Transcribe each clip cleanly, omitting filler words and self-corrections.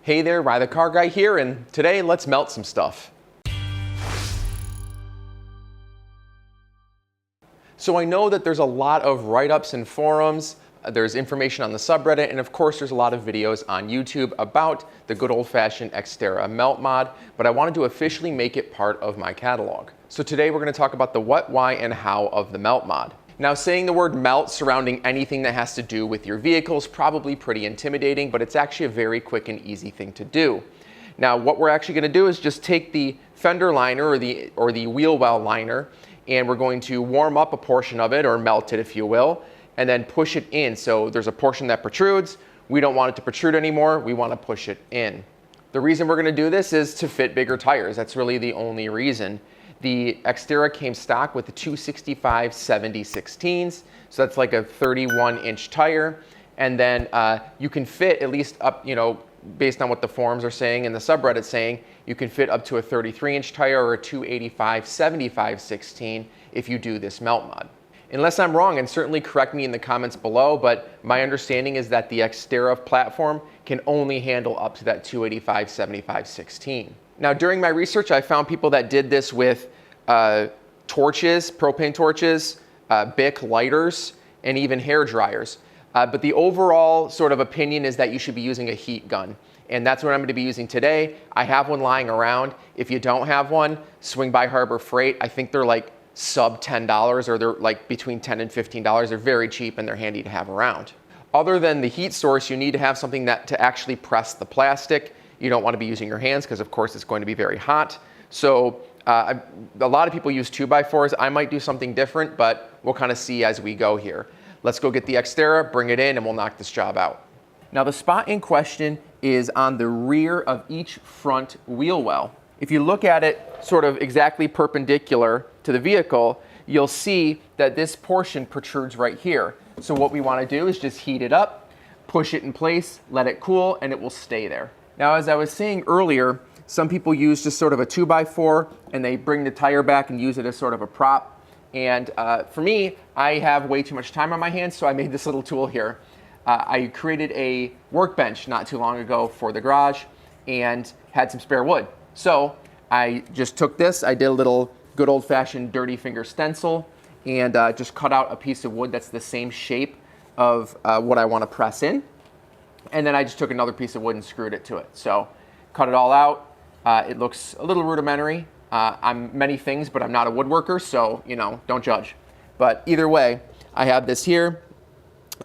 Hey there, Rye the Car Guy here, and today let's melt some stuff. So I know that there's a lot of write-ups and forums, there's information on the subreddit, and of course there's a lot of videos on YouTube about the good old-fashioned Xterra melt mod, but I wanted to officially make it part of my catalog. So today we're going to talk about the what, why, and how of the melt mod. Now, saying the word melt surrounding anything that has to do with your vehicle is probably pretty intimidating, but it's actually a very quick and easy thing to do. Now, what we're actually going to do is just take the fender liner or the wheel well liner, and we're going to warm up a portion of it, or melt it if you will, and then push it in. So there's a portion that protrudes. We don't want it to protrude anymore. We want to push it in. The reason we're going to do this is to fit bigger tires. That's really the only reason. The Xterra came stock with the 265 70/16s, so that's like a 31-inch tire. And then you can fit at least up, based on what the forums are saying and the subreddit saying, you can fit up to a 33-inch tire or a 285 75/16 if you do this melt mod. Unless I'm wrong, and certainly correct me in the comments below, but my understanding is that the Xterra platform can only handle up to that 285 75/16. Now, during my research, I found people that did this with torches, propane torches, Bic lighters, and even hair dryers. But the overall sort of opinion is that you should be using a heat gun. And that's what I'm going to be using today. I have one lying around. If you don't have one, swing by Harbor Freight. I think they're like sub $10, or they're like between $10 and $15. They're very cheap and they're handy to have around. Other than the heat source, you need to have something that to actually press the plastic. You don't want to be using your hands because, of course, it's going to be very hot. So a lot of people use 2x4s. I might do something different, but we'll kind of see as we go here. Let's go get the Xterra, bring it in, and we'll knock this job out. Now, the spot in question is on the rear of each front wheel well. If you look at it sort of exactly perpendicular to the vehicle, you'll see that this portion protrudes right here. So what we want to do is just heat it up, push it in place, let it cool, and it will stay there. Now, as I was saying earlier, some people use just sort of a 2x4 and they bring the tire back and use it as sort of a prop. And for me, I have way too much time on my hands, so I made this little tool here. I created a workbench not too long ago for the garage and had some spare wood. So I just took this, I did a little good old-fashioned dirty finger stencil, and just cut out a piece of wood that's the same shape of what I want to press in. And then I just took another piece of wood and screwed it to it. So cut it all out. It looks a little rudimentary. I'm many things, but I'm not a woodworker, so, don't judge. But either way, I have this here,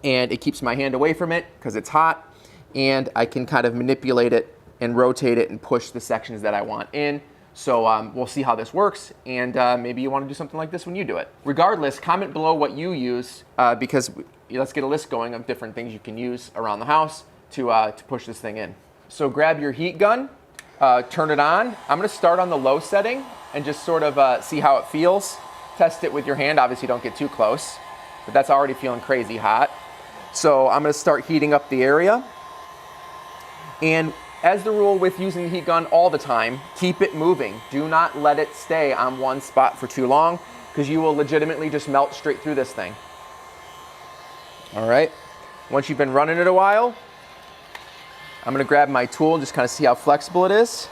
and it keeps my hand away from it because it's hot, and I can kind of manipulate it and rotate it and push the sections that I want in. So we'll see how this works, and maybe you want to do something like this when you do it. Regardless, comment below what you use, because let's get a list going of different things you can use around the house to push this thing in. So grab your heat gun, turn it on. I'm going to start on the low setting and just sort of see how it feels. Test it with your hand. Obviously, don't get too close, but that's already feeling crazy hot. So I'm going to start heating up the area. And as the rule with using the heat gun all the time, keep it moving. Do not let it stay on one spot for too long, because you will legitimately just melt straight through this thing. All right. Once you've been running it a while, I'm going to grab my tool and just kind of see how flexible it is.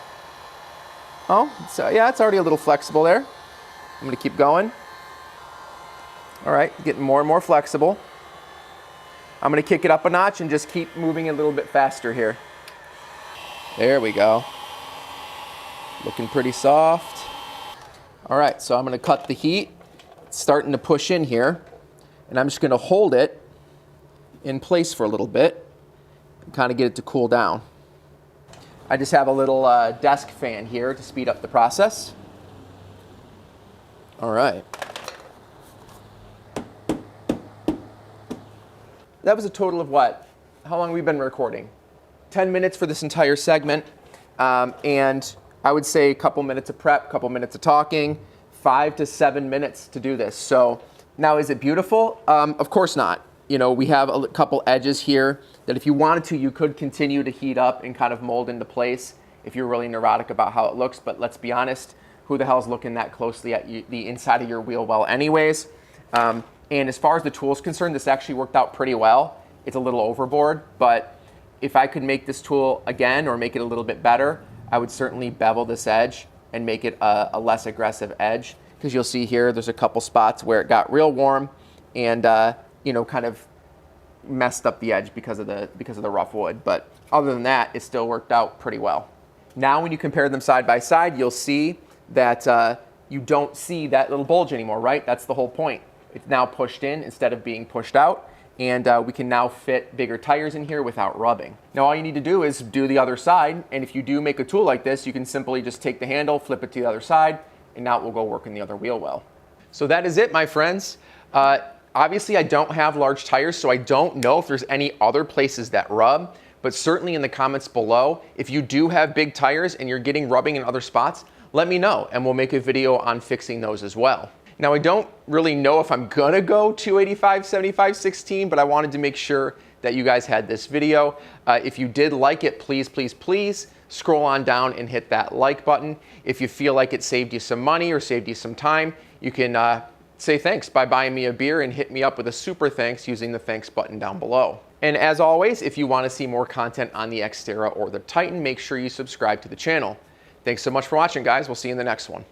Oh, yeah, it's already a little flexible there. I'm going to keep going. All right, getting more and more flexible. I'm going to kick it up a notch and just keep moving a little bit faster here. There we go. Looking pretty soft. All right, so I'm going to cut the heat. It's starting to push in here, and I'm just going to hold it in place for a little bit and kind of get it to cool down. I just have a little desk fan here to speed up the process. All right. That was a total of what? How long have we been recording? 10 minutes for this entire segment. And I would say a couple minutes of prep, couple minutes of talking, 5 to 7 minutes to do this. So now, is it beautiful? Of course not. We have a couple edges here that if you wanted to, you could continue to heat up and kind of mold into place if you're really neurotic about how it looks. But let's be honest, who the hell's looking that closely at the inside of your wheel well anyways? And as far as the tool is concerned, this actually worked out pretty well. It's a little overboard, but if I could make this tool again or make it a little bit better, I would certainly bevel this edge and make it a less aggressive edge, because you'll see here there's a couple spots where it got real warm and you know, kind of messed up the edge because of the rough wood. But other than that, it still worked out pretty well. Now when you compare them side by side, you'll see that you don't see that little bulge anymore, right? That's the whole point. It's now pushed in instead of being pushed out, and we can now fit bigger tires in here without rubbing. Now all you need to do is do the other side, and if you do make a tool like this, you can simply just take the handle, flip it to the other side, and now it will go work in the other wheel well. So that is it, my friends. Obviously I don't have large tires, so I don't know if there's any other places that rub, but certainly in the comments below, if you do have big tires and you're getting rubbing in other spots, let me know and we'll make a video on fixing those as well. Now I don't really know if I'm gonna go 285, 75, 16, but I wanted to make sure that you guys had this video. If you did like it, please, please, please scroll on down and hit that like button. If you feel like it saved you some money or saved you some time, you can say thanks by buying me a beer and hit me up with a super thanks using the thanks button down below. And as always, if you want to see more content on the Xterra or the Titan, make sure you subscribe to the channel. Thanks so much for watching, guys. We'll see you in the next one.